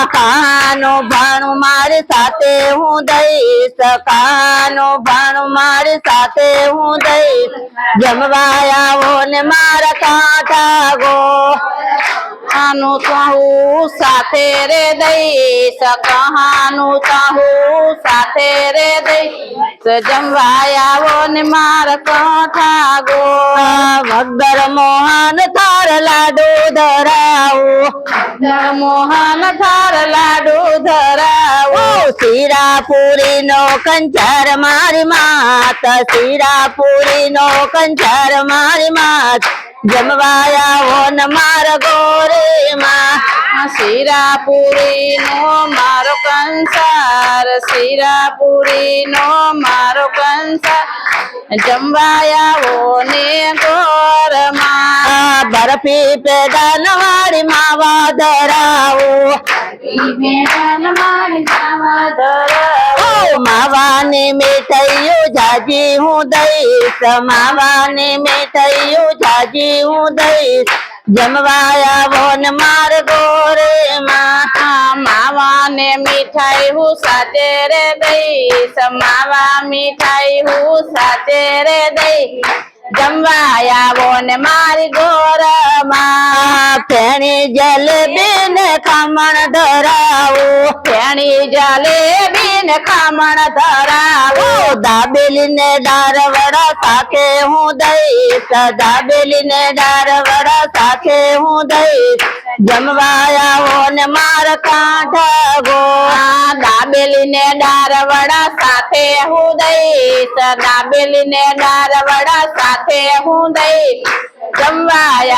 કહાનું ભાણું મારી સાથે હું દઈશ કહાનું ભાણું મારી સાથે હું દઈશ જમવા આવો ને મારા કાંઠા ગો આનું તો હું સાથે રે દઈશ કહાનું તો હું સાથે રે દઈશ જમવા આવો ને મારા કાંઠા ગો વગર મોહન થાર લાડુ ધરાવો મોહન થાર લાડુ ધરાવો શીરાપુરી નો કંચર મારી માત શીરાપુરી નો કંચર મારી માત જમવા આવો ને મારા ગોરે માં શીરાપુરી નો મારો કંસાર શીરાપુરી નો મારો કંસાર જમવા આવો ને ગોર માં બરફી પેદાન વાળી માવા ધરાવો માવાની મીઠાઈઓ જાજી હું દઈશ માવાની મીઠાઈઓ જાજી હું દઈશ જમવા આવો ને માર ગોરે માં માવાને મીઠાઈ હું સાથે રે દઈશ માવા મીઠાઈ હું સાથે રે દઈશ જમવા આવો ને મારી ગોરમાં ફેણી જલેબી ને ખમણ ધરાવો ફેણી જલેબી ને ખમણ ધરાવો દાબેલી ને ડારવડા સાથે હું દઈશ દાબેલી ને ડારવડા સાથે હું દઈશ જમવા આવો ને મારા કાંઠા ગો દાબેલી ને ડારવડા સાથે હું દઈશ દાબેલી ને ડારવડા સાથે હું દઈશ જમવા